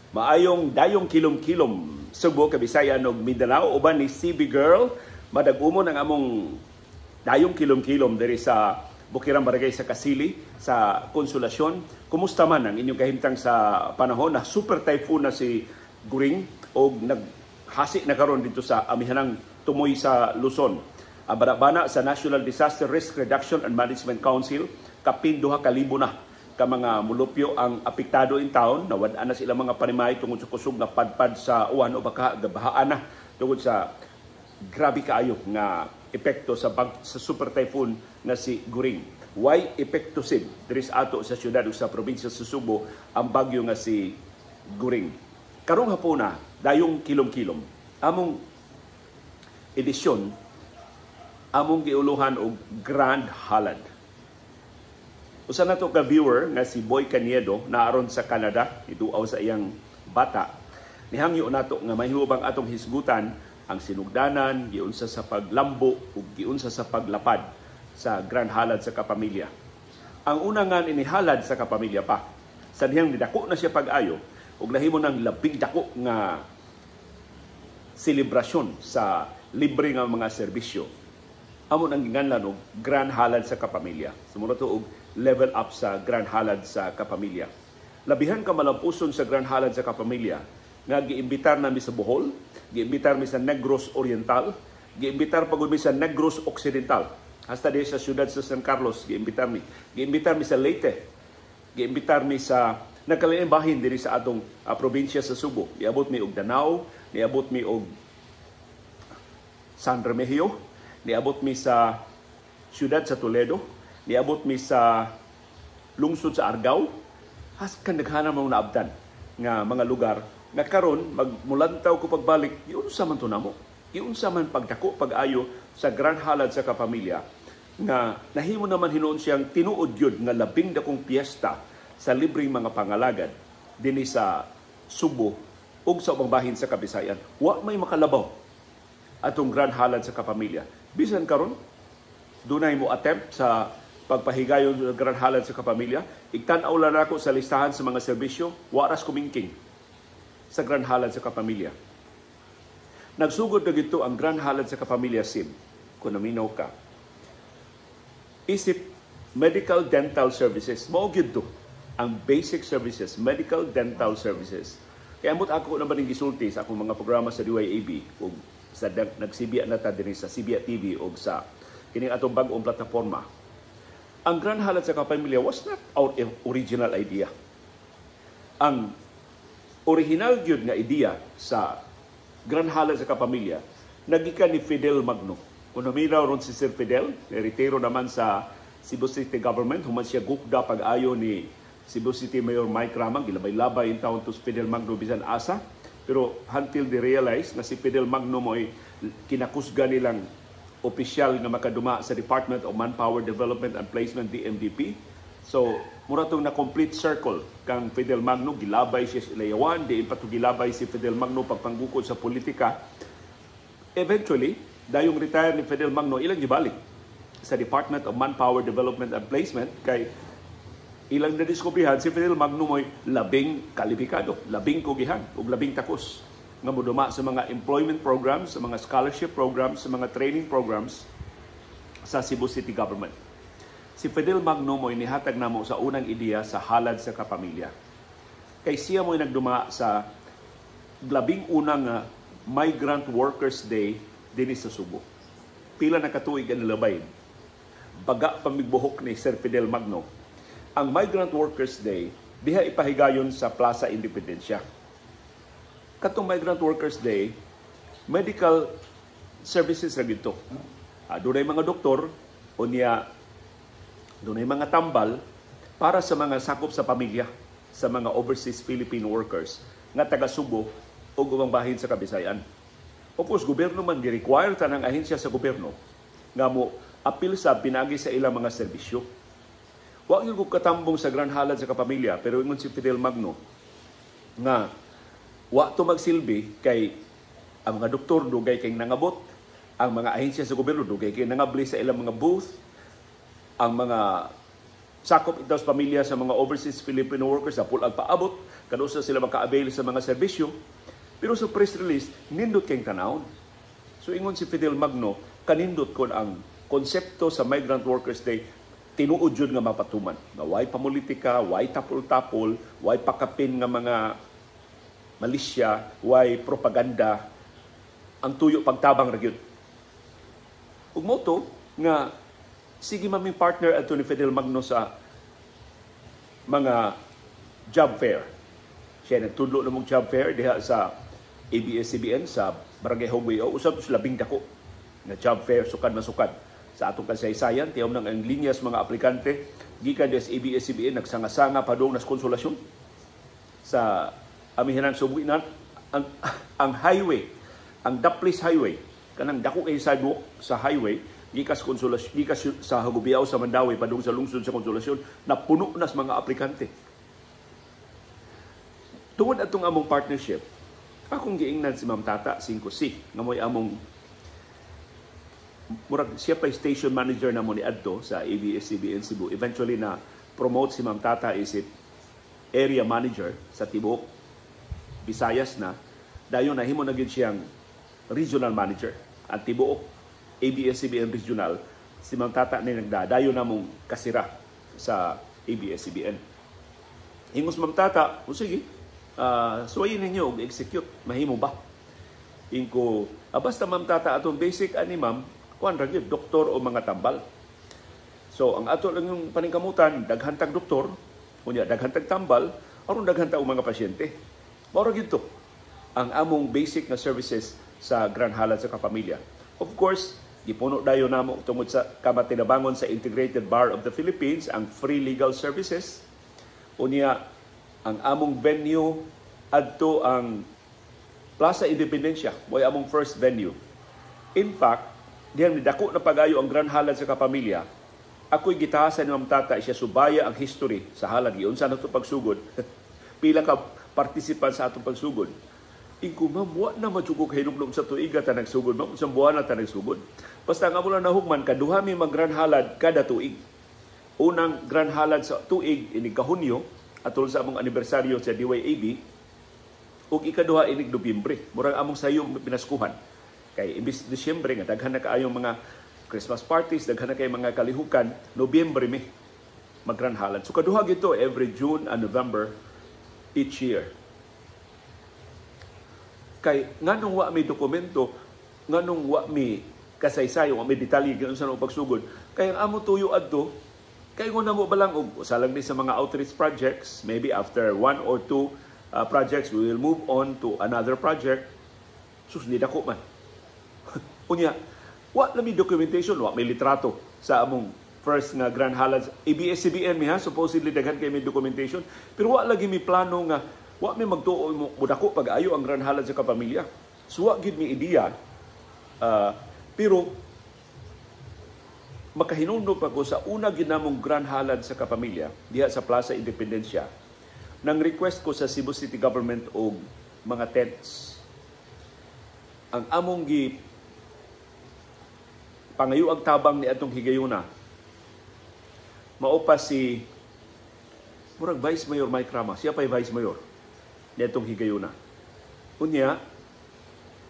Maayong dayong kilom-kilom Subo, Kabisayan ug Mindanao uban ni CB Girl. Madag-umon ang among dayong kilom-kilom diri sa Bukirang Barangay sa Kasili sa Konsolasyon. Kumusta man ang inyong kahimtang sa panahon na super typhoon na si Guring o naghasi na karon dito sa amihanang tumoy sa Luzon. Ang bana sa National Disaster Risk Reduction and Management Council, kapin 2,000 na ka mga mulupyo ang apektado in town. Nawad-an na sila mga panimay tungod sa kusog na padpad sa uwan o baka gabahaan na tungod sa grabe kaayo nga epekto sa super typhoon na si Guring. Why epekto sid diri sa ato sa syudad o sa probinsya sa Subo ang bagyo nga si Guring. Karong hapuna, dayong kilom-kilom, among edisyon, among giuluhan og Grand Halad. Usa na to ka viewer nga si Boy Caniedo naaron sa Canada, iduaw sa iyang bata. Nihangyo nato nga mahihubang atong hisgutan ang sinugdanan, giunsa sa paglambo ug giunsa sa paglapad sa Grand Halad sa kapamilya. Ang una nga inihalad sa kapamilya pa, sa dihang nidako na siya pag-ayo ug nahimo ng labing dako nga selebrasyon sa libre nga mga serbisyo. Amo nang ginganlan og Grand Halad sa kapamilya. Sumunod to og level up sa Grand Halad sa kapamilya. Labihan ka malampuson sa Grand Halad sa kapamilya nga giimbitar nami sa Bohol, giimbitar mi sa Negros Oriental, giimbitar pagud mi sa Negros Occidental. Hasta di sa siyudad sa San Carlos giimbitar mi. Giimbitar mi sa Leyte. Giimbitar mi sa nagkalaing bahin diri sa atong probinsya sa Subo. Niabot mi og Danao, niabot mi og San Remigio, niabot mi sa siyudad sa Toledo, niabot mi sa lungsod sa Argao. Haskan daghanan mo naabtan nga mga lugar nga karon magmulantaw ko pagbalik, giunsa man to namo. Giunsa man pagdako pag-ayo sa Grand Halad sa kapamilya nga nahimo naman hinuon siyang tinuod yun nga labing dakong piyesta sa libreng mga pangalagad dinhi sa Subo ug sa ubang bahin sa Kabisayan. Wa may makalabaw atong Grand Halad sa kapamilya. Bisan karon dunay mo attempt sa pagpahigayon sa Grand Halad sa kapamilya. Igtan-aw lang ako sa listahan sa mga serbisyo, waras kumingking sa Grand Halad sa kapamilya. Nagsugod na gito ang Grand Halad sa kapamilya SIM. Kung naminaw ka, isip medical dental services. Mao gyud to ang basic services, medical dental services. Kaya amot ako naman ng gisulti sa akong mga programa sa DYAB ug sa nagsibiya na ta dinhi sa Sibiya TV ug sa kining atong bag-ong plataporma. Ang Grand Halad sa kapamilya was not our original idea. Ang original gyud nga idea sa Grand Halad sa kapamilya nagikan ni Fidel Magno. Kung naminaw ron si Sir Fidel, retiro naman sa Cebu City Government, human siya gukda pag-ayo ni Cebu City Mayor Mike Ramang, gilabay-labay in town to Fidel Magno bisan asa. Pero until they realize na si Fidel Magno mo ay kinakusga nilang opisyal nga makaduma sa Department of Manpower Development and Placement, DMDP. So, mura itong na-complete circle kang Fidel Magno, gilabay siya sa Ilayawan, diin pa ito gilabay si Fidel Magno pagpanggukod sa politika. Eventually, dayong retire ni Fidel Magno, ilang gibalik sa Department of Manpower Development and Placement kay ilang nadiskubrihan si Fidel Magno mo'y labing kalipikado, labing kugihan, ug labing takos nga moduma sa mga employment programs, sa mga scholarship programs, sa mga training programs sa Cebu City Government. Si Fidel Magno mo'y nihatag namo sa unang ideya sa halad sa kapamilya. Kay siya mo'y nagduma sa labing unang Migrant Workers Day dinhi sa Subo. Pila na katuig ang nilabay. Baga pamigbuhok ni Sir Fidel Magno. Ang Migrant Workers Day diha ipahigayon sa Plaza Independencia. Katong Migrant Workers Day, medical services ra dito. Dunay mga doktor o niya dunay mga tambal para sa mga sakop sa pamilya sa mga overseas Filipino workers nga taga Subo o ubang bahin sa Kabisayan. Of course, gobyerno man gi-require tanang ahensya sa gobyerno nga mo apil sa pinagi sa ilang mga serbisyo. Wa gyud ko katambong sa Grand Halad sa kapamilya, pero ingon si Fidel Magno nga wa to magsilbi kay ang mga doktor dugay kay nangabot, ang mga ahensya sa gobyerno dugay kay nangabli sa ilang mga booth, ang mga sakop ito sa pamilya sa mga overseas Filipino workers na pulag paabot, kanusa sila maka-avail sa mga serbisyo. Pero sa press release, nindot kayong tanawon. So ingon si Fidel Magno, kanindot kon ang konsepto sa Migrant Workers Day, tinuod yun nga mapatuman. Nga way pamulitika, way tapol-tapol, way pakapin nga mga malisya, way propaganda, ang tuyo pagtabang ra gyud. Ug mo to nga sige maming partner ato ni Fidel Magno sa mga job fair. Siya nagtudlo na mong job fair diha sa ABS-CBN sa Barangay Hogway. O usab sa labing dako na job fair sukad na sukad sa atong kasaysayan. Tiyom nang ang linyas mga aplikante gikan des ABS-CBN nagsanga-sanga padung nas konsolasyon sa amihanang subuinan ang highway, ang Daplis Highway, kanang dako kay sidewalk sa highway gikas konsolasyon, gikas sa Hagubiao sa Mandawi padung sa lungsod sa konsolasyon na puno nas mga aplikante. Tungod atong among partnership, akong giingnan si Ma'am Tata 5C nga mo'y among murag siya pa station manager na mo ni adto sa ABS-CBN Cebu. Eventually na promote si Ma'am Tata isip area manager sa tibuok Visayas na. Dayon nahimo na gid siyang regional manager. Ang tibuok ABS-CBN regional, si Ma'am Tata ni nagdadayon na mong kasira sa ABS-CBN. Ingos Ma'am Tata, o sige, suwayin ninyo og execute, mahimo ba? Ingko, basta Ma'am Tata atong basic ani ma'am, kuan ra gyud doktor o mga tambal. So ang ato lang yung paningkamutan, daghantag doktor, unya daghantag tambal, aron daghantag mga pasyente. Mao ra gyud to ang among basic na services sa Grand Halad sa Kapamilya. Of course, gipuno dayon namo tungod sa kamatinabangon sa Integrated Bar of the Philippines ang free legal services. Unya ang among venue adto ang Plaza Independencia, mo'y among first venue. In fact, diyang nidako na pagayo ang Grand Halad sa Kapamilya, ako'y gitahasan ni Ma'am Tata, siya subaya ang history sa halad. Iyon sa nato pagsugod, pila ka participant sa atong pagsugod. Ingko, ma'am, wa na matsugog hinumlom sa tuiga ta nagsugod, ma'am, isang buwan na ta nagsugod. Basta nga mula nahugman, kaduha mi mag Grand Halad kada tuig. Unang Grand Halad sa tuig, inig kahunyo, atol sa among anibersaryo sa DYAB, ug ikaduha inig Nobyembre. Murang among sayong pinaskuhan. Kay imbis Disyembre nga daghan na kaayong mga Christmas parties, daghan na kay mga kalihukan, Nobyembre mi mag Grand Halad. So kaduha gito every June and November each year. Kay nganong wa mi dokumento, nganong wa mi kasaysayo, wa mi detalye kung saan ang pagsugod. Kay ang amo tuyo adto, kay kung namo balang og salang din sa mga outreach projects, maybe after 1 or 2 projects, we will move on to another project. Susnid ako man. Unya, wa lami documentation, wa may litrato sa among first nga Grand Halad. ABS-CBN mi ha, supposedly daghan kay may documentation, pero wa lagi mi plano nga wa may magtuo mo dako pag-ayo ang Grand Halad sa Kapamilya. So wa gid mi ideya, pero makahinungdo pa ko sa una ginamong Grand Halad sa Kapamilya diha sa Plaza Independencia. Nang request ko sa Cebu City Government og mga tents. Ang among gi pangayo ang tabang ni atong higayuna. Maupa si murag Vice Mayor Mike Rama. Siya pa'y Vice Mayor ni atong higayuna. Unya,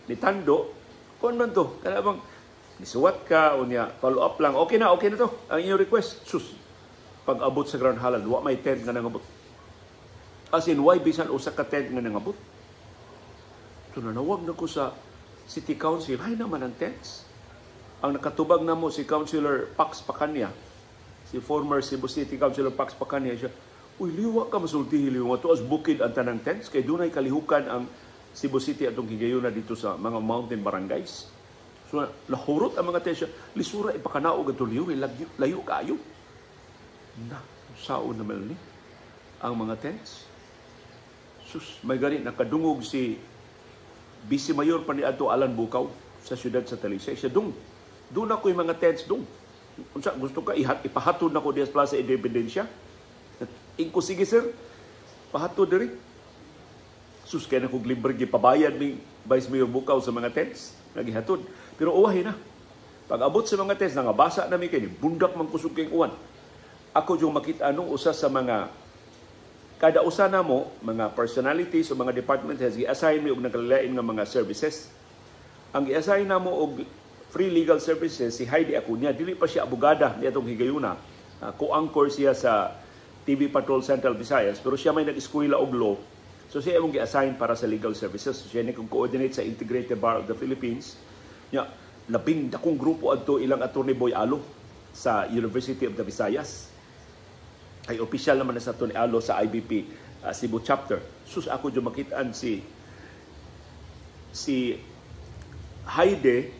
ni Tando, kung man to, kana bang nisuwat ka, unya, follow up lang, okay na to, ang inyong request. Sus, pag abot sa Grand Halad, wa may tent nga nangabot. As in, why bisan usa ka tent nga nangabot? So, nanawag na ko sa City Council, hay naman ang tents. Ang nakatubag na mo si Councilor Pax Pacania, si former Cebu City Councilor Pax Pacania, siya, uy, liwa ka masultihi, liwa to as bukid ang tanang tents, kay dunay kalihukan ang Cebu City atong higayuna dito sa mga mountain barangays. So, lahurot ang mga tents, lisura ipakanaog at tuliw, layo kayo. Na, saon naman ni ang mga tents. Sus, may ganit, nakadungog si Vice Mayor pa ni Ato Alan Bukaw sa siyudad sa Talisay. Siya doon ako yung mga tents doon. Unsa gusto ka ipahatod na ko diya sa Plaza Independencia? Ingko sige sir, pahatod diri. Sus kay na kog libre gipabayad ni Vice Mayor Bukaw sa mga tents, nagihatod. Pero uwahi na. Pag abot sa mga tents, nangabasa na mi kay bundak man kusog kay uwan. ako yung makita anong usa sa mga kada usa na mo mga personalities o mga department heads i-assign mi og nagkalain nga mga services. Ang i-assign na mo og free legal services si Heidi Acuña, dili pa siya abogada niadtong higayuna. Co-anchor siya sa TV Patrol Central Visayas, pero siya may nag-eskwela og law. So siya imong gi-assign para sa legal services. So, siya ni coordinate sa Integrated Bar of the Philippines. Nya labing dakong grupo adto ilang attorney Boy Alo sa University of the Visayas. Ay official naman na sa Tony Alo sa IBP Cebu chapter. Sus ako yung makitaan si Heidi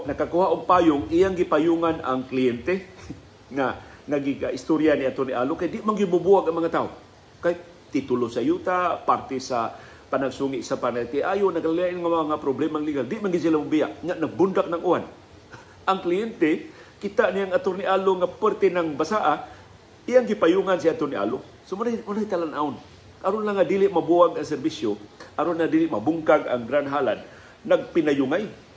nakakuha og payong iyang gipayungan ang kliyente nga nagiga-istorya ni Tony Alo kay di man gibubuwag ang mga tao. Kay titulo sa yuta, parte sa panagsungi sa panati ayo nagalain nga mga problemang legal. Di man gid sila mubiya nga nagbundak ng uwan. Ang kliyente kita niyang Atty. Alo nga parte ng basaa iyang gipayungan si Atty. Alo. So munay talan-aon. Aron lang nga dili mabuwag ang serbisyo, aron na dili mabungkag ang Grand Halad, nagpinayungay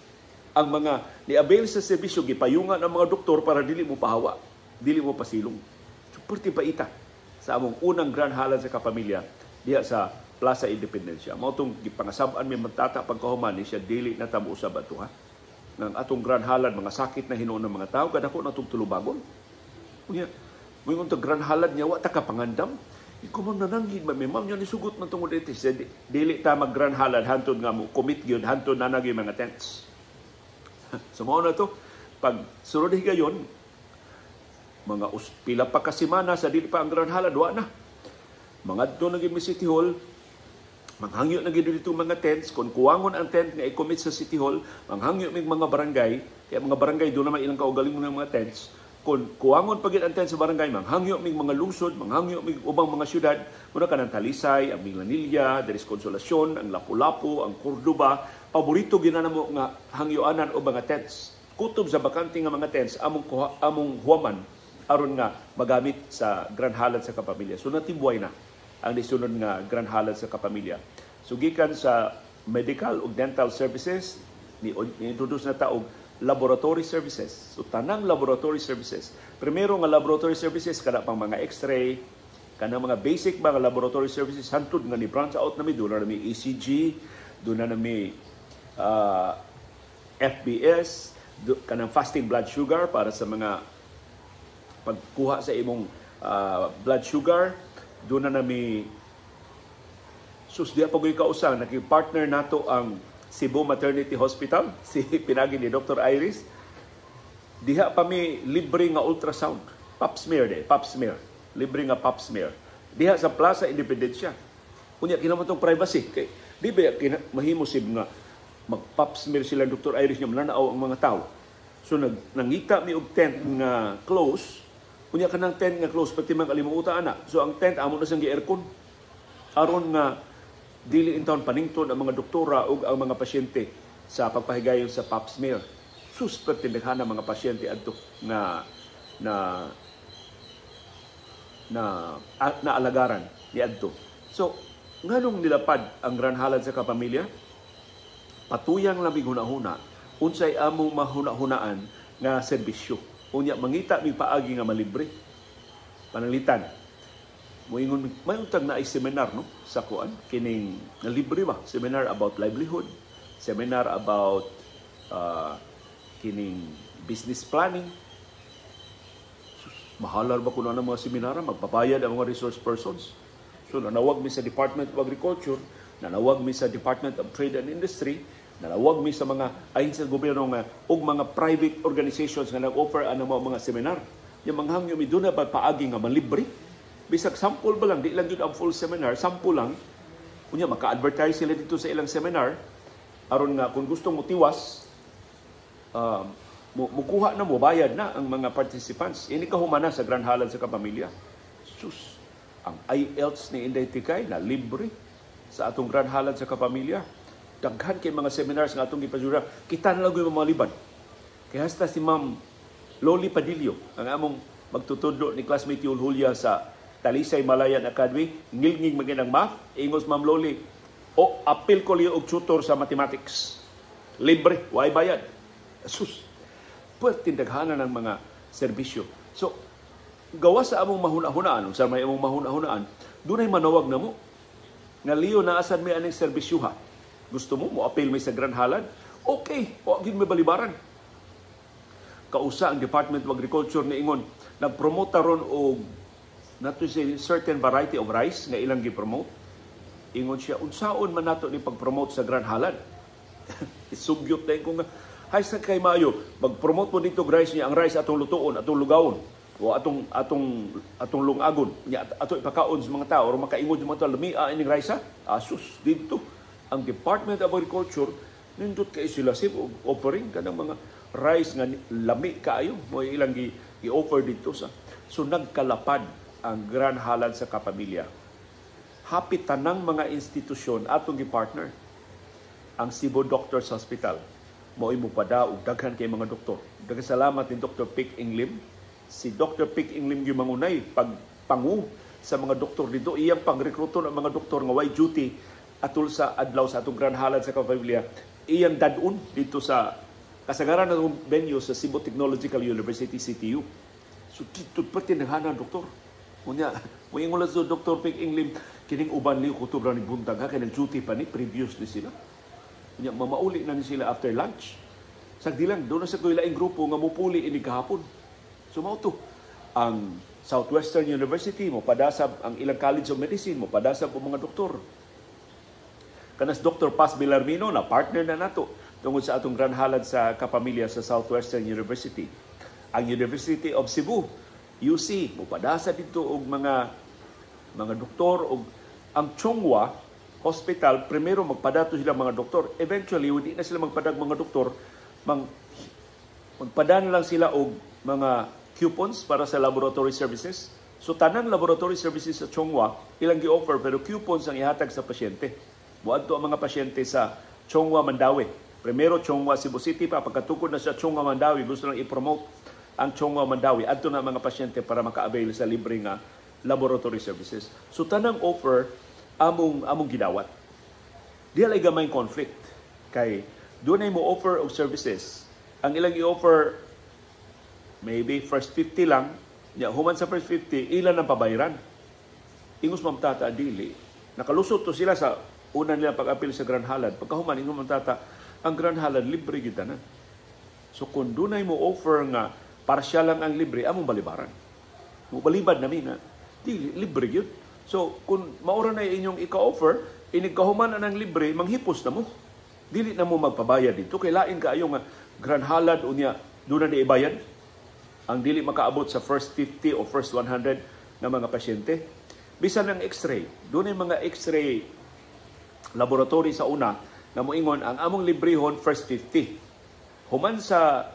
ang mga ni-avail sa serbisyo gipayungan ang mga doktor para dili mo pahawa, dili mo pasilong. So perti paita sa among unang Grand Halad sa kapamilya diha sa Plaza Independencia. Mao tong gipangasab-an mi matata pagkahuman ni siya dili na ta mousab ato ha. Nang atong Grand Halad mga sakit na hinuon ng mga tao kadako na tulubagon. Unya mo yung Grand Halad niya, wa ta ka pangandam. Ikaw man nananggid ba, ma'am, yun isugot na tungod ito. Dili ta mag Grand Halad, hantod nga mo, commit yun, hantod na naging mga tents. So, mo na to, pag surod higayon, mga pila pa kasimana sa dili pa ang Grand Halad, wa na. Mga doon naging City Hall, manghangyo na gito dito mga tents, kung kuwangon ang tent nga i-commit sa City Hall, manghangyo may mga barangay, kaya mga barangay doon naman ilang kaugaling mo ng mga tents, kung kuwangon pagit ang tent sa barangay, manghangyo may mga lungsod, manghangyo may ubang mga syudad, muna ka ng Talisay, ang Milanilla, Deres Consolacion, ang Lapu-Lapu, ang Cordoba, paborito ginana mo nga hangyoanan o mga tents. Kutob sa bakante nga mga tents, among huwaman, aron nga magamit sa Grand Halad sa kapamilya. So natibway na ang nisunod nga Grand Halad sa kapamilya. So gikan sa medical o dental services, ni-introduce na taog laboratory services. So tanang laboratory services. Primero nga laboratory services kada pang mga x-ray, kana mga basic mga laboratory services hantud nga ni branch out na mi doon na mi ECG, doon na mi FBS, kanang fasting blood sugar para sa mga pagkuha sa imong blood sugar, doon na mi susdiya pagoy kausang naki-partner nato ang Cebu Maternity Hospital, si pinagi ni Dr. Iris. Diha pa mi libre nga ultrasound. Pap smear. Libre nga pap smear. Diha sa Plaza Independencia. Kunya kinamotong privacy. Kay, di ba mahimosib nga mag-pap smear sila Dr. Iris nga mananaw ang mga tao. So nangita mi og tent nga close. Kunya kanang tent nga close pati man kalimutan ana. So ang tent amo na sang gi-aircon. Aron nga dili in taon panington ang mga doktora ug ang mga pasyente sa pagpahigayon sa pap smear. Super tindaghan ang mga pasyente adto na alagaran ni adto. So nganong nilapad ang Grand Halad sa kapamilya? Patuyang lamig hunahuna unsay among mahuna-hunaan nga serbisyo. Unya mangita mi paagi nga malibre. Panalitan moingon may untag na ay seminar no sa kuan kining libre ba seminar about livelihood, seminar about kining business planning. Mahalar ba kuno ang mga seminar magbabayad ang mga resource persons. So nanawag mi sa Department of Agriculture, nanawag mi sa Department of Trade and Industry, nanawag mi sa mga ayon sa gobyerno nga ug mga private organizations nga nag-offer ano mga seminar. Yung manghangyo mi doon na paagi nga malibre. Bisag sample ba lang, di lang yun ang full seminar, sample lang. Kunya, maka-advertise sila dito sa ilang seminar. Aron nga, kung gustong mo tiwas, mukuha na mo, bayad na ang mga participants. Ini kahumana sa Grand Halad sa kapamilya. Sus, ang IELTS ni Inday Tikay na libre sa atong Grand Halad sa kapamilya. Daghan kay mga seminars nga atong ipasura. Kita na lang yung mamaliban. Kaya hasta si Ma'am Loli Padillo, ang among magtutudlo ni classmate Yul Julia sa Talisay Malayan Academy, ngilngig maginang math, ingos Ma'am Loli, o apil ko liyo og tutor sa mathematics. Libre, way bayad. Sus, pwede tindaghanan ng mga serbisyo. So, gawas sa among mahuna-hunaan, sa may among mahuna-hunaan, dunay manawag na mo. Nga Leo na asan may aning serbisyuha. Gusto mo appeal may sa Grand Halad? Okay, o gid may balibaran. Kausa ang Department of Agriculture ni ingon nagpromote ron og nato say certain variety of rice nga ilang gi-promote. Ingon siya unsaon man nato ni pag-promote sa Grand Halad. Isugyot na ko nga hay sa kay maayo mag-promote mo dito rice niya ang rice atong lutuon, atong lugawon o atong lungagon niya ato ipakaon sa mga tao o makaingon sa mga tao lamia ining rice asus dito ang Department of Agriculture nindot kay sila sib offering kanang mga rice nga lami kaayo mo ilang gi-offer dito sa so nagkalapad ang Grand Halad sa kapamilya. Hapit tanang mga institusyon atong gi-partner. Ang Cebu Doctors Hospital mao imo pada og daghan kay mga doktor. Daghang salamat ni Dr. Pic Inglim. Si Dr. Pic Inglim gyud mangunay pagpangu sa mga doktor dito. Iyang pangrekruto ng mga doktor nga way duty atul sa adlaw sa atong Grand Halad sa kapamilya. Iyang dadun dito sa kasagaran ng venue sa Cebu Technological University, CTU. So, dito pati naghanan, doktor. Unya, mo ingon lang sa Dr. Pic Inglim, kining uban liyo kutubra ni buntag, kaya nag-duty pa ni, previous ni sila. Unya, mamauli na ni sila after lunch. Sagdi lang, doon na sa kuilaing grupo nga mupuli ini kahapon. So, mao to. Ang Southwestern University, mo padasab ang ilang College of Medicine, mo padasab ang mga doktor. Kanas Dr. Paz Villarmino, na partner na nato tungod sa atong Grand Halad sa kapamilya sa Southwestern University. Ang University of Cebu, UC, mupadasa dito og mga doktor og ang Chonghua Hospital primero magpadato sila mga doktor. Eventually, hindi na sila magpadag mga doktor, magpadaan lang sila og mga coupons para sa laboratory services. So tanang laboratory services sa Chonghua ilang gi-offer pero coupons ang ihatag sa pasyente. Buadto ang mga pasyente sa Chonghua, Mandawi. Primero Chonghua, Cebu City pa pagkatukod na sa Chonghua, Mandawi, gusto lang i-promote ang Chonghua, Mandawi adto na mga pasyente para maka-avail sa libre nga laboratory services. So tanang offer among gidawat. Di alay gamay conflict kay doon ay mo offer og services. Ang ilang i-offer maybe first 50 lang, ya human sa first 50 ilan ang pabayaran. Ingos mamtata dili. Nakalusot to sila sa una nila pag-apil sa Grand Halad. Pagkahuman ingos mamtata ang Grand Halad libre kita na. So kung doon ay mo offer nga partial lang ang libre, among balibaran. Mo balibad namin na di libre yun. So kung maura na inyong ika-offer, inigkahuman na ng libre, manghipos na mo. Dili na mo magpabayad dito. Kay lain kaayo nga Grand Halad unya doon na ibayad. Ang dili makaabot sa first 50 o first 100 na mga pasyente. Bisan ng x-ray. Doon ay mga x-ray laboratory sa una na moingon ang among librehon first 50. Human sa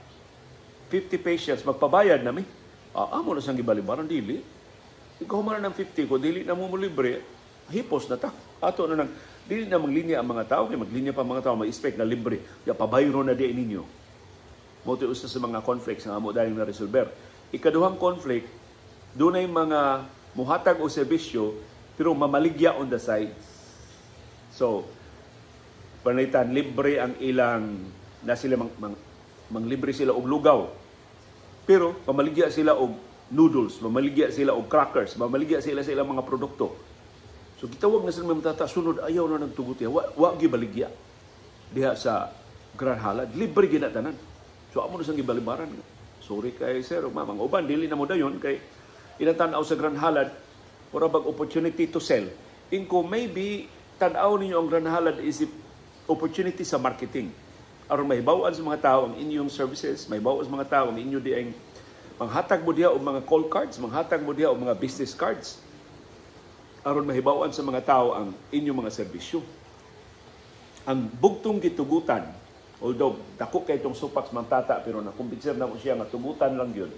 50 patients magpabayad nami. Amo na sang gibalibaran dili. Ikaw human ng 50 ko dili na mo libre, hipos na ta. Ato na nang dili na maglinya ang mga tao, kay maglinya pa ang mga tao ma-expect na libre. Ya pabayro na di ninyo. Mo to usa sa mga conflicts nga amo daling na resolver. Ikaduhang conflict, dunay mga muhatag o serbisyo pero mamaligya on the side. So, panitan libre ang ilang na sila manglibre sila og lugaw. Pero mamaligya sila og noodles, mamaligya sila og crackers, mamaligya sila sa ilang mga produkto. So gitawag na sila mamtata sunod ayaw na nagtugot ya. Wa gi baligya diha sa Grand Halad, libre gina tanan. So amo na sang gibalibaran. Sorry kay sir, mamang uban dili na mo dayon kay inatan-aw sa Grand Halad ora bag opportunity to sell. Inko maybe tan-aw ninyo ang Grand Halad is opportunity sa marketing. Aron mahibaw-an sa mga tao ang inyong services, mahibaw sa mga tao ang inyo di ang manghatag mo diha og mga call cards, manghatag mo diha og mga business cards. Aron mahibaw-an sa mga tao ang inyong mga serbisyo. Ang bugtong gitugutan, although dako kay itong supak sa tata pero nakumbinser na ko siya nga tugutan lang yun.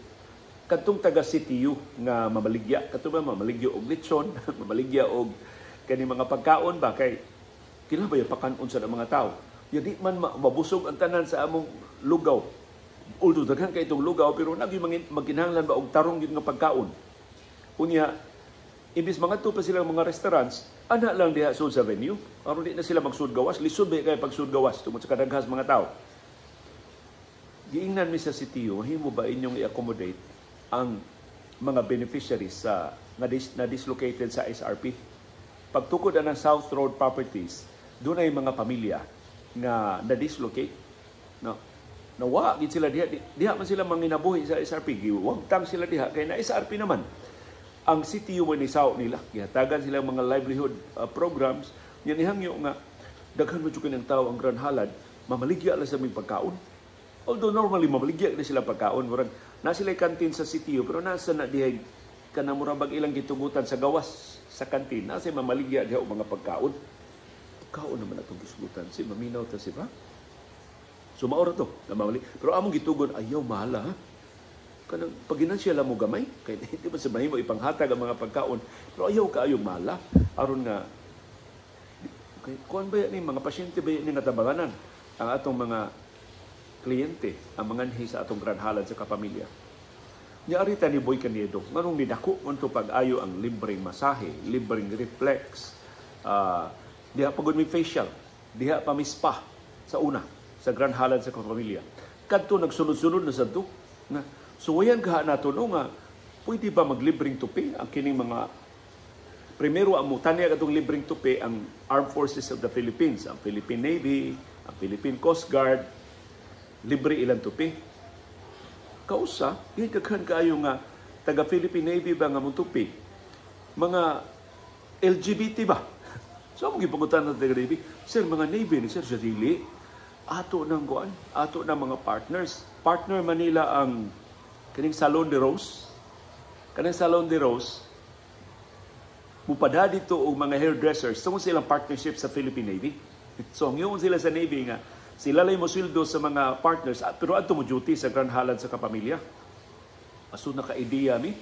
Kadtong taga CTU nga mamaligya, katong mamaligya og lechon, mamaligya og kani mga pagkaon ba kay kila ba yung pakanon sa mga tao. Di man mabusog ang tanan sa among lugaw. Although daghan kay itong lugaw pero nagi magkinahanglan ba og tarong gyud nga pagkaon. Unya imbis mga pa silang mga restaurants, ana lang diha sud sa venue. Aron di na sila magsud gawas, lisod ba kay pagsud gawas tungod sa kadaghas mga tao. Giingnan mi sa CTU, himo ba inyong i-accommodate ang mga beneficiaries na dislocated sa SRP. Pagtukod ng South Road Properties, doon ay mga pamilya nga na-dislocate. No? Nawa, gid sila diha man sila manginabuhi sa SRP. Giwagtang sila diha kay na SRP naman. Ang CTU man ni sao nila, gihatagan sila mga livelihood programs. Yan ihangyo nga daghan mo ng tao ang Grand Halad, mamaligya lang sa may pagkaon. Although normally mamaligya na sila pagkaon, murag na sila kantin sa CTU pero nasa na dihay kanang murabag ilang gitugutan sa gawas sa kantin, nasa mamaligya diha og mga pagkaon. Pagkaon naman atong gisugutan si maminaw ta si ba? So maura to, na mamali. Pero among gitugon ayaw mahala ha. Kanang paginansya lang mo gamay, kay di ba sa mahimo ipanghatag ang mga pagkaon, pero ayaw kaayo mahala aron nga kuan ba ni mga pasyente ba ni natabanganan ang atong mga kliyente, ang mga anhi sa atong Grand Halad sa kapamilya. Niarita ni Boy Canedo, nganong nidako unto pag-ayo ang libreng masahe, libreng reflex, diha pagod may facial, diha pa may spa sa una, sa Grand Halad sa kapamilya. Kadto nagsunod-sunod na sa to. Na, suwayan ka nato no nga, pwede ba maglibreng tupi ang kining mga primero, ang mutanya katong libreng tupi ang Armed Forces of the Philippines, ang Philippine Navy, ang Philippine Coast Guard, libre ilang tupi. Kausa, yung kaghan kayo nga taga-Philippine Navy ba nga mong tupi? Mga LGBT ba? So, ang gipagutan ng taga-Navy, sir, mga Navy ni Sir Jadili, ato ng guan, ato ng mga partners. Partner Manila ang kaning Salon de Rose. Kaning Salon de Rose, mupada dito og mga hairdressers tungod silang partnership sa Philippine Navy. So, ngayon sila sa Navy nga, sila lang mo sweldo sa mga partners, pero ato mo duty sa Grand Halad sa kapamilya. Aso naka-ideya mi,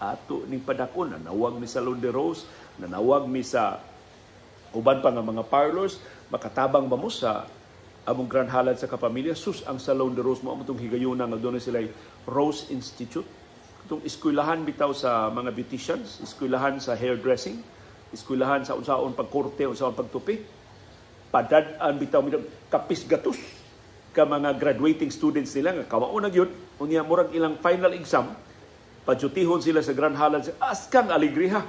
ato ning padakon, nanawag mi sa Salon de Rose, nanawag mi sa uban pa nga mga parlors, makatabang ba mo sa among Grand Halad sa kapamilya. Sus, ang Salon de Rose mo, among itong higayunan, nga doon sila Rose Institute. Itong eskwelahan bitaw sa mga beauticians, eskwelahan sa hairdressing, eskwelahan sa unsaon pagkorte, unsaon pagtupi. Padadaan bitaw kapis gatus ka mga graduating students nila nga kawaon na gyud unya murag ilang final exam padyutihon sila sa Grand Halad askang alegriha.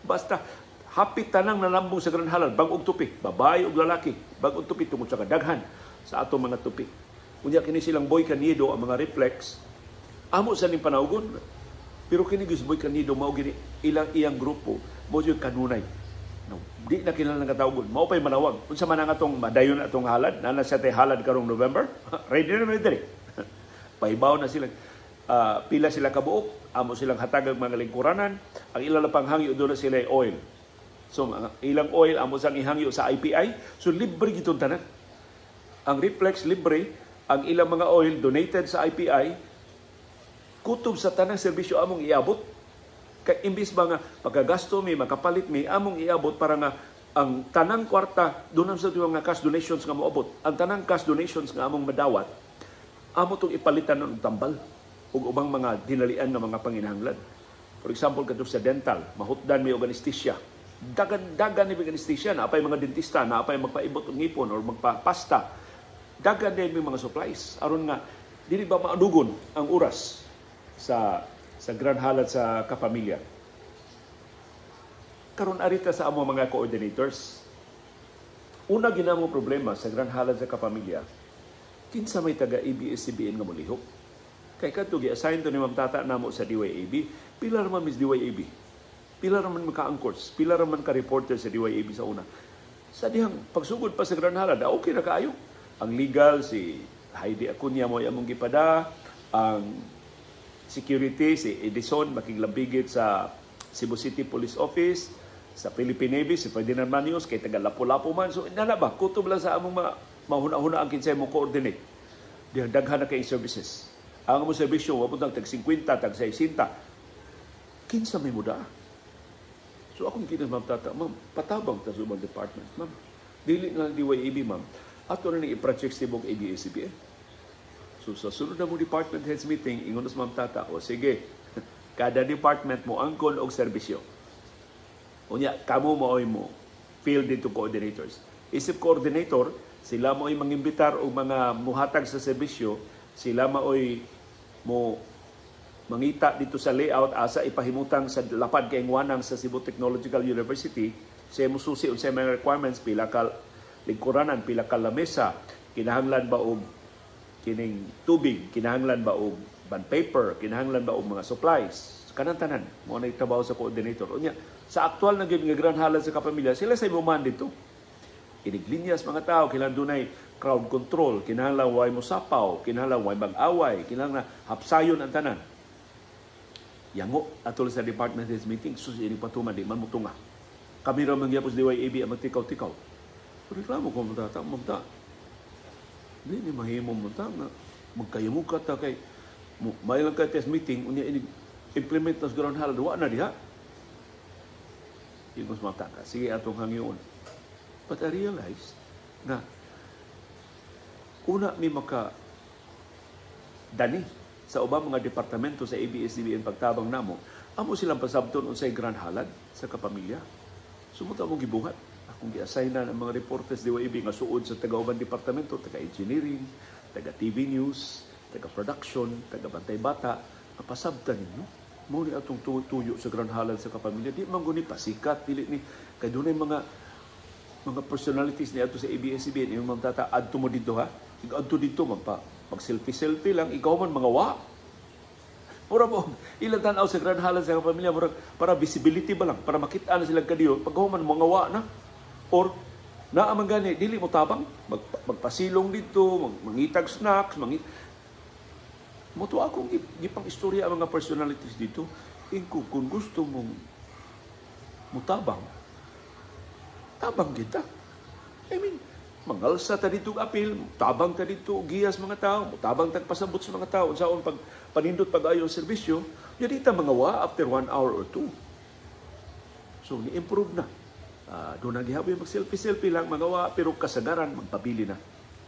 Basta hapit tanang nalambong sa Grand Halad bag-og tupi, babae ug lalaki, bag-og tupi tungod sa kadaghan sa atong mga tupi. Unya kini silang Boy Canedo ang mga reflex amo sa ning panawgon. Pero kini Boy Canedo mao gini iyang grupo mo yung kanunay. No, di na kinala ng katawgon. Mao pa'y manawag. Unsa man ang atong madayon atong halad, na nasa tay halad karong November, ready na ready. Paibaw na sila. Pila sila kabuok, amo silang hatagag mga lingkuranan. Ang ilang pang hangyo doon na sila oil. So, ang ilang oil, amo sang ihangyo sa IPI. So, libre gitong tanan. Ang reflex, libre. Ang ilang mga oil, donated sa IPI. Kutob sa tanang serbisyo among iabot. Kay imbis ba nga pagkagasto mi makapalit mi among iabot para nga ang tanang kwarta doon sa tuwang nga cash donations nga moabot. Ang tanang cash donations nga among madawat amo tong ipalitan ng tambal ug ubang mga dinalian nga mga panginahanglan. For example kadto sa dental, mahutdan mi og anesthesia. Dagan ni anesthesia na apay mga dentista na apay magpaibot og ngipon or magpapasta. Dagan din mi mga supplies aron nga dili ba maadugon ang oras sa Grand Halad sa kapamilya. Karon arita sa amo mga coordinators. Una ginamo problema sa Grand Halad sa kapamilya, kinsa may taga ABS-CBN nga molihok. Kay kadto gi-assign to ni Ma'am Tata namo sa DYAB, pila ra man Miss DYAB. Pila ra man ka-anchors, pila ra man ka-reporter sa DYAB sa una. Sa dihang pagsugod pa sa Grand Halad, okay na kaayo. Ang legal si Heidi Acuña mo among gipada, ang security, si Edison, makiglambigit sa Cebu City Police Office, sa Philippine Navy, si Ferdinand Manios, kay taga Lapu-Lapu man. So, nana ba, kutob lang sa among mahuna-huna ang kinsay mo coordinate. Diyan, daghan na kay services. Ang among servisyo, wapuntang tag 50, tag 60. Kinsa may muda. So, akong kinis, Ma'am Tata, Ma'am, patabang ta sa umang department. Ma'am, dili na DYAB, Ma'am. Ato na i-project sibog ABS-CBN. So, sa sunod na mong department heads meeting, ingon sa Ma'am Tata, o sige, kada department mo angkon og serbisyo. Unya, kamo mo field into coordinators. Isip coordinator, sila mo ay mangimbitar o mga muhatag sa serbisyo, sila mo mangita dito sa layout asa ipahimutang sa lapad kay Nguanang sa Cebu Technological University, siya mususi unsay mga requirements, pila ka lingkuranan, pila ka lamesa, kinahanglan ba og kining tubig, kinahanglan ba og bond paper, kinahanglan ba og mga supplies, kanang tanan mo na trabaho sa coordinator. Unya sa aktual na gyud nga Grand Halad sa Kapamilya, sila sa imuman dito iniglinyas mga tao, kinahanglan dunay crowd control, kinahanglan way mosapaw, kinahanglan way mag-away, kinahanglan hapsayon ang tanan. Yango atol sa department heads meeting, sus ini patuman di man mutunga. Kami ra mangyapos DYAB ang magtikaw-tikaw. Reklamo ko mata. Di ni mahimo mo ta nga magkayamuka ta kay may lang ka test meeting unya ini implement nas Grand Halad wa na diha. Ingos mata ka. Sige atong hangyon. But I realized na una mi maka dani sa ubang mga departamento sa ABS-CBN pagtabang namo, amo silang pasabton unsay Grand Halad sa Kapamilya. Sumuta mo gibuhat. Akong gi-assignan ang mga reporters DYAB nga suod sa taga-ubang departamento, taga-engineering, taga-TV news, taga-production, taga-bantay bata, kapasabtan ninyo. Mo ni atong tuyo sa Grand Halad sa Kapamilya. Di man guni pasikat, dili ni kay dunay mga personalities ni ato sa ABS-CBN, yung mga tata, adto mo dito ha, adto dito, mag-selfie-selfie lang, ikaw man mga wa. Mura mo, ilang tanaw sa Grand Halad sa Kapamilya, mura, para visibility ba lang, para makita na silang kadiyo, pag man mga wa na, or naaman gani, dili mo tabang, magpasilong dito, mangitag snacks, Muto akong gipang istorya ang mga personalities dito, kung gusto mong mutabang, tabang kita. I mean, mangalsa ta dito apil, tabang ta dito, giyas mga tao, tabang ta pasabot sa mga tao, sa pag panindot pag-ayo serbisyo, jadi ta mga wa after 1 hour or 2. So, ni-improve na. Doon ang gihaboy mag-selfie-selfie lang, mga wa, pero kasagaran, magpabili na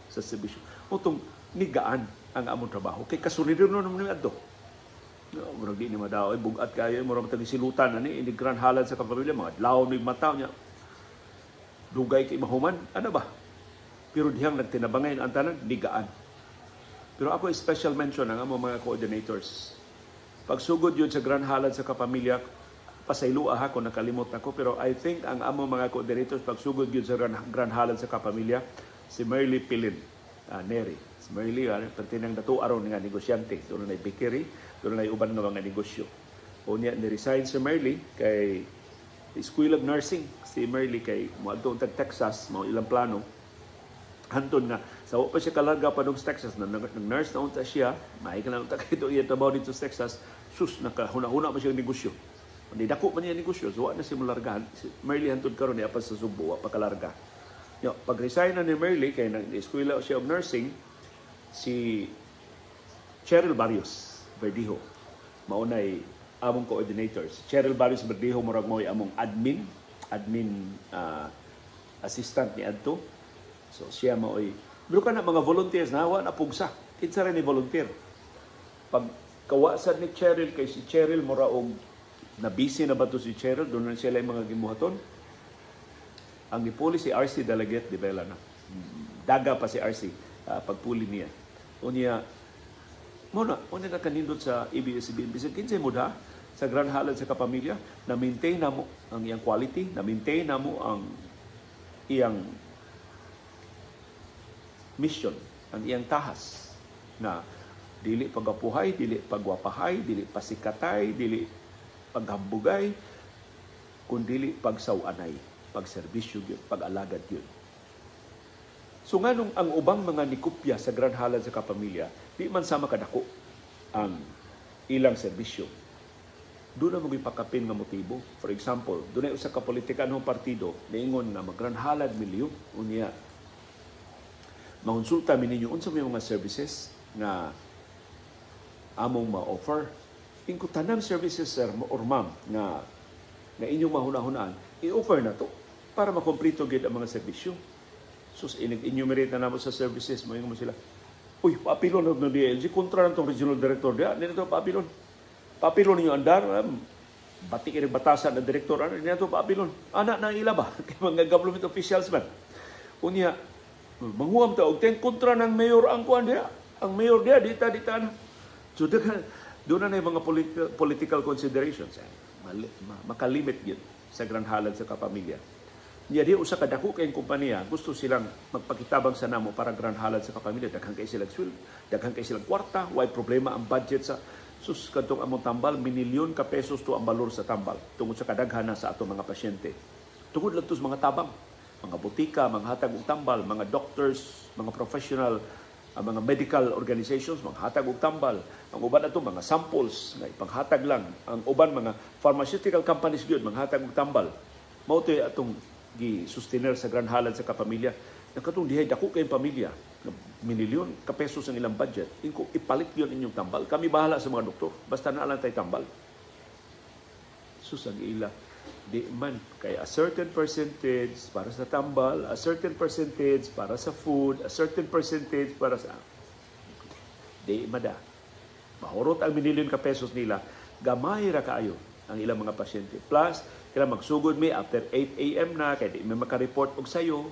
sa serbisyo. Mutong nigaan ang among trabaho. Kay kasunidin no naman ito. Murag di ni madaw, bugat kayo, murag matagi silutan, ini Grand Halad sa Kapamilya, mga law ng mataw niya. Dugay kay mahuman, ano ba? Pero dihang nagtinabangayin ang tanan, nigaan. Pero ako special mention ang among mga coordinators. Pagsugod yun sa Grand Halad sa Kapamilya, pasaylo ako, nakalimot ako, pero I think ang among mga coordinators, pagsugod yun sa Grand Halad sa Kapamilya, si Merly Pilin, Neri. Si Merly, pertinang datu aron nga negosyante. Doon na bakery, doon na uban nga mga negosyo. O niya, ni-resign si Merly kay School of Nursing. Si Merly kay muadto tag Texas, mga ilang plano. Hanton nga, sa pa siya kalarga pa sa Texas, nag-nurse na unta siya, may ka na unta kayo iya trabaho dito sa Texas, sus, nakahuna-huna pa siya ng negosyo. Hindi dako pa niya negosyo, so na siya malargahan. Si Merly hantod karon niya pa sa Subo, pa kalarga. Yo, pag-resign na ni Merly, kay nag-School siya of Nursing, si Cheryl Barrios Verdijo, maunay among coordinators. Cheryl Barrios Verdijo, murag mo among admin assistant ni Adto. So siya maoy, pero ka na mga volunteers na wa na pugsa. Kinsa rin ni volunteer. Pag kawasan ni Cheryl, kay si Cheryl mura og na busy na ba to si Cheryl, doon na sila yung mga gimuhaton. Ang gipuli si RC Delegate de Bella na. Daga pa si RC pagpuli niya. Unya muna nakanindot sa ABS-CBN. Bisag kinsay mo da sa Grand Halad sa Kapamilya, na-maintain na mo ang iyang quality, na-maintain na mo ang iyang mission, ang iyang tahas na dili pagapuhay, dili pagwapahay, dili pasikatay, dili paghambugay, kundi pagsawanay, pagserbisyo yun, pag-alagad yun. So nga nung ang ubang mga nikupya sa Grand Halad sa Kapamilya, di man sama kadako ang ilang serbisyo. Doon na mga ipakapin nga motibo. For example, doon ay usa ka politikan ng partido, niingon na mag-Grand Halad milyon, unya mahunsulta mi ninyo unsa may mga services na among ma-offer. Ingko tanang services sir or ma'am na inyong mahunahunaan, i-offer na to para makomplito gid ang mga serbisyo. So enumerate na namo sa services, mo sila. Uy, paapilon ng DLG kontra nang regional director dia, nito paapilon. Paapilon ninyo andar, bati kini batasan ng direktor ano nito paapilon. Ana na ila ba kay mga government officials man. Unya manghuam ta og ten kontra ng mayor ang kuan dia. Ang mayor dia dita na. So Doon na yung mga political considerations. Makalimit yun sa granhalad sa kapamilya. Niya di usa ka dako kayong kumpanya, gusto silang magpakitabang sa namo para granhalad sa kapamilya. Daghang kay silang sweldo, daghang kay silang kwarta, way problema ang budget sa sus kadtong among tambal, minilyon ka pesos to ang balor sa tambal tungod sa kadaghana sa atong mga pasyente. Tungod lang to sa mga tabang, mga butika, mga hatag og tambal, mga doctors, mga professional, ang mga medical organizations, mga hatag og tambal. Ang uban ato mga samples nga ipanghatag lang. Ang uban mga pharmaceutical companies gyud mga hatag og tambal. Mao to atong gi-sustainer sa granhalad sa kapamilya. Nakatong dihay dako kay pamilya, minilyon ka pesos ang ilang budget. Ingko ipalit yon inyong tambal. Kami bahala sa mga doktor. Basta na lang tay tambal. Sus ang ila. Di man kay a certain percentage para sa tambal, a certain percentage para sa food, a certain percentage para sa di mada. Mahurot ang minilyon ka pesos nila, gamay ra kaayo ang ilang mga pasyente. Plus, kailang magsugod mi after 8 a.m. na, kay di may makareport og sayo.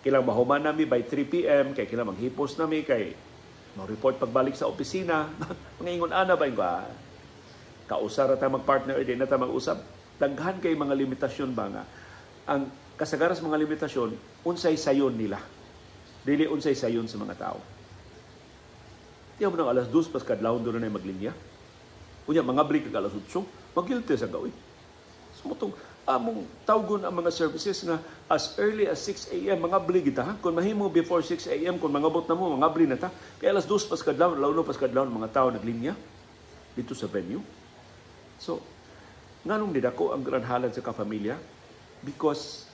Kailang mahuman nami by 3 p.m. Kay kailang manghipos nami kay mag-report pagbalik sa opisina. Mangingon ana ba yung kausara ta mag-partner, di na ta mag-usap. Daghan kay mga limitasyon ba nga. Ang kasagaras mga limitasyon, unsay sayon nila. Dili unsay sayon sa mga tao. Tiyaw mo ng alas 2 pas kadlawon doon na maglinya. Unya, mga break kag alas 8, magilty sa gawin. Sumutong, among tawgon ang mga services nga as early as 6 a.m. mga bli kita. Kung mahimo before 6 a.m. kung mga bot na mo, mga bli na ta. Kaya alas 2 pas kadlawon, launo pas kadlawon, mga tao naglinya dito sa venue. So, nganong didako ang granhalad sa kapamilya? Because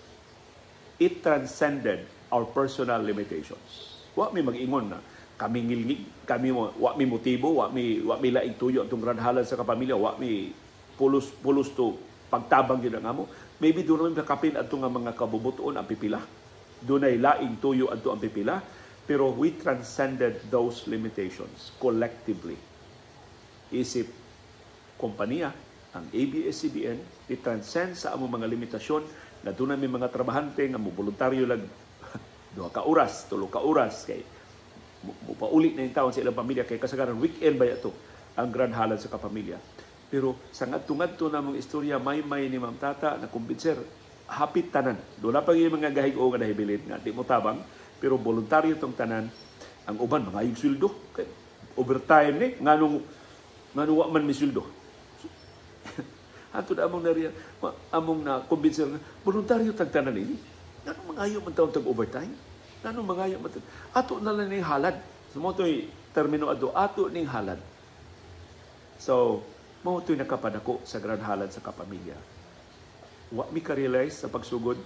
it transcended our personal limitations. Wa mi mag-ingon na kami ngilngig, kami wa mi motibo, wa mi laing tuyo atong granhalad sa kapamilya, wa mi pulos to pagtabang gyud ang amo. Maybe doon naman kakapin adto nga mga kabubuton ang pipila. Doon ay laing tuyo adto ang pipila, pero we transcended those limitations collectively. Isip kompanya ang ABS-CBN, i-transcend sa among mga limitasyon na doon may mga trabahante nga mo voluntaryo lang 2 ka oras, 3 ka oras kay mupauli na yung taon sa ilang pamilya kay kasagaran weekend ba ito ang granhalad sa kapamilya. Pero sa ngadto-ngadto na mong istorya may ni Ma'am Tata na kumbinser hapit tanan. Doon na pag yung mga gahig-o nga nahibilin nga di mo tabang pero voluntaryo tong tanan. Ang uban mga yung sweldo kay overtime ni nganong wa man mi sweldo. Ato na among na kumbinser nga voluntaryo tag tanan ni. Nganong mangayo man taon tag overtime? Nganong mangayo man ato na lang ning halad. Sa mo to'y termino ato ning halad. So, mo to'y nakapadako sa granhalad sa kapamilya. Wa mi ka-realize sa pagsugod,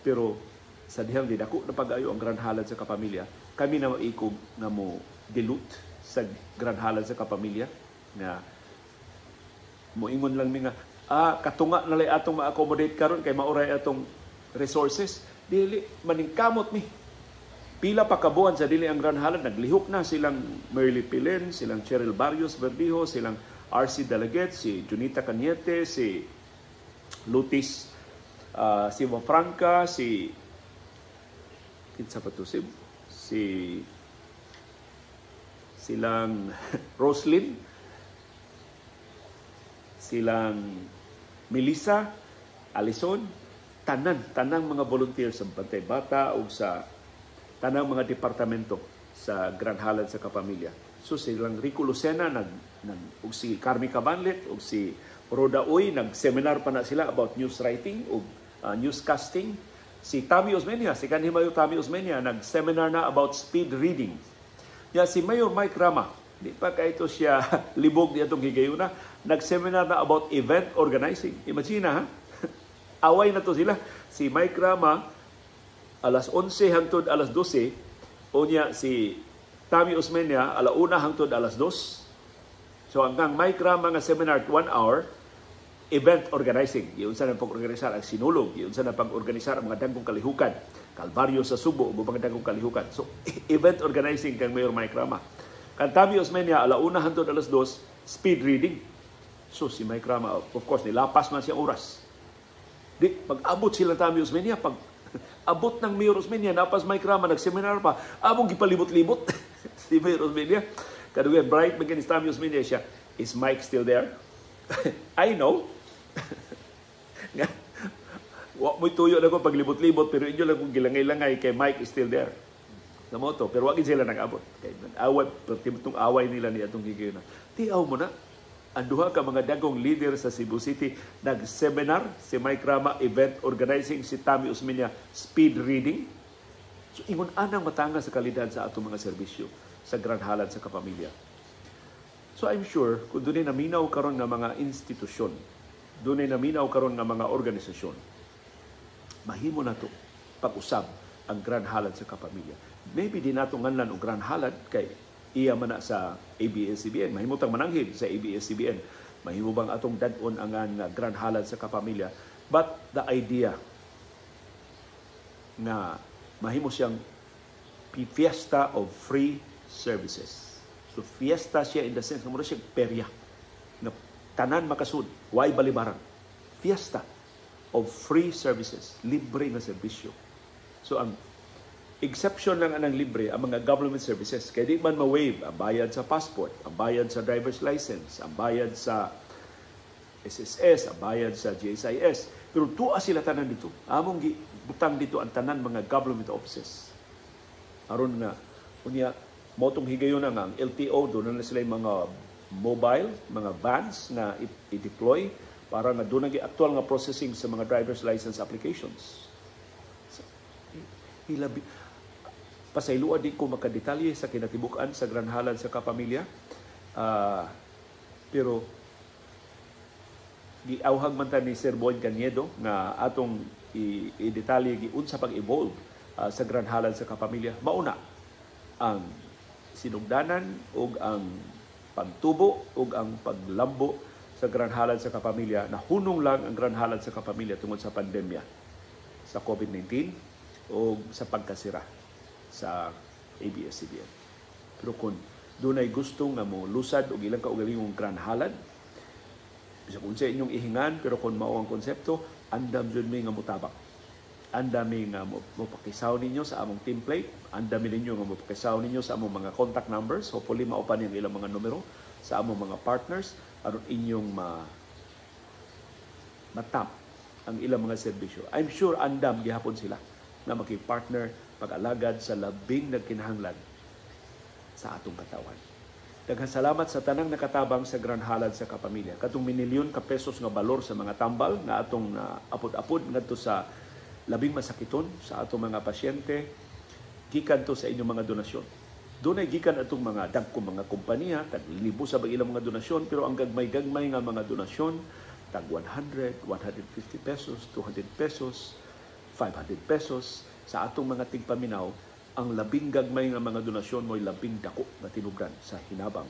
pero sa dihang didako na pag-ayo ang granhalad sa kapamilya, kami na maikog na mo dilute sa granhalad sa kapamilya na moingon lang mi nga katunga na lay atong ma-accommodate karon kay mauray atong resources. Dili maningkamot mi. Pila pa kabuan sa dili ang granhalad, naglihok na silang Merly Pilen, silang Cheryl Barrios Verdijo, silang RC Delegates, si Junita Cañete, si Lutis Siva Franca, si silang Roslyn, silang Melissa, Alison, tanang mga volunteers sa Bantay Bata o sa tanang mga departamento sa granhalad sa kapamilya. So silang Rico Lucena ug si Carmi Cabanlet ug si Roda Uy nag-seminar pa na sila about news writing ug newscasting. Si Tammy Osmeña, si kanhimayo Tammy Osmeña nag-seminar na about speed reading. Ya si Mayor Mike Rama, di pa kay ito siya libog di atong gigayuna, nag-seminar na about event organizing. Imagine ha? Away na to sila. Si Mike Rama alas 11 hangtod alas 12, unya si Tammy Osmeña alauna hangtod alas 2. So hanggang Mike Rama nga seminar 1 hour, event organizing. Yun sa na pag-organisar ang sinulog, yun sa na pag-organisar ang mga dagkong kalihukan, Kalbaryo sa Subo, mga dagkong kalihukan. So event organizing kang Mayor Mike Rama. Kang Tammy Osmeña alauna hangtod alas 2, speed reading. So si Mike Rama, of course, nilapas man siya oras. Di, pag-abot sila Tammy Osmeña, abot ng Mayor Osmeña, napas Mike Rama, nag-seminar pa, among gipalibot-libot si Mayor Osmeña. Kadugan, bright, maging Tammy Osmeña siya, Is Mike still there? I know. Wa mo'y tuyo na ko paglibot-libot, pero inyo lang kong gilangay-langay kay Mike is still there. Na mo to, pero wag sila nag-abot. Kay nag-away, pertibutong away nila ni atong gigayon. Tiaw mo na. Ang duha ka mga dagong leader sa Cebu City nag-seminar, si Mike Rama event organizing, si Tammy Usmeña speed reading. So ingon anang matanga sa kalidad sa atong mga serbisyo sa Grand Halad sa kapamilya. So I'm sure kung dunay naminaw karon nga mga institusyon, dunay naminaw karon nga mga organisasyon, mahimo na to pag-usab ang Grand Halad sa kapamilya. Maybe di nato nganlan og Grand Halad kay iya man na sa ABS-CBN. Mahimo tang mananghid sa ABS-CBN. Mahimo bang atong dad-on ang Grand Halad sa kapamilya. But the idea na mahimo siyang fiesta of free services. So fiesta siya in the sense na muna siya perya. Na tanan makasud, way balibaran. Fiesta of free services. Libre na serbisyo. So ang exception lang anang libre ang mga government services. Kaya di man ma-waive ang bayad sa passport, ang bayad sa driver's license, ang bayad sa SSS, ang bayad sa GSIS. Pero tuwa sila tanan dito. Among butang dito ang tanan mga government offices. Aron nga, unya, motong higayon na nga, ang LTO, doon na sila yung mga mobile, mga vans na i-deploy para na doon naging actual nga processing sa mga driver's license applications. So, hilabi. Pasayloa din ko makadetalye sa kinatibukan sa Grand Halad sa kapamilya. Pero giawhag man ta ni Sir Boy Caniedo nga atong i-detalye giunsa pag-evolve sa Grand Halad sa kapamilya. Mauna ang sinugdanan ug ang pagtubo ug ang paglambo sa Grand Halad sa kapamilya. Nahunong lang ang Grand Halad sa kapamilya tungod sa pandemya sa COVID-19 o sa pagkasira sa ABS-CBN. Pero kung doon ay gusto nga mo lusad o ilang kaugalingong Grand Halad, bisa kung sa inyong ihingan, pero kung mao ang konsepto, andam dyan may nga mutabak. Andami nga mapakisaw ninyo sa among template, andami ninyo nga mapakisaw ninyo sa among mga contact numbers, hopefully maupan yung ilang mga numero sa among mga partners, aron inyong matap ang ilang mga serbisyo. I'm sure andam gihapon sila na makipartner pag-alagad sa labing nagkinahanglan sa atong katawan. Daghang salamat sa tanang nakatabang sa Grand Halad sa kapamilya. Katong minilyon ka pesos nga balor sa mga tambal nga atong apod-apod ngadto sa labing masakiton sa atong mga pasyente, gikan to sa inyong mga donasyon. Doon ay gikan atong mga dagkong mga kompanya, taglibo sa ilang mga donasyon, pero ang gagmay-gagmay nga mga donasyon, tag 100, 150 pesos, 200 pesos, 500 pesos, sa atong mga tigpaminaw, ang labing gagmay nga mga donasyon mo'y labing dako na tinubdan sa hinabang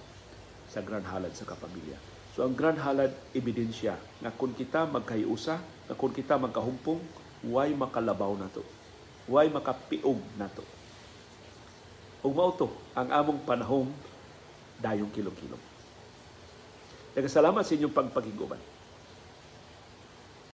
sa Grand Halad sa kapamilya. So ang Grand Halad, ebidensya na kung kita magkayusa, na kung kita magkahumpong, way makalabaw na to. Way makapiog na to. Ug mao to ang among panahong dayong kilom-kilom. Nagkasalamat sa inyong pagpakiguban.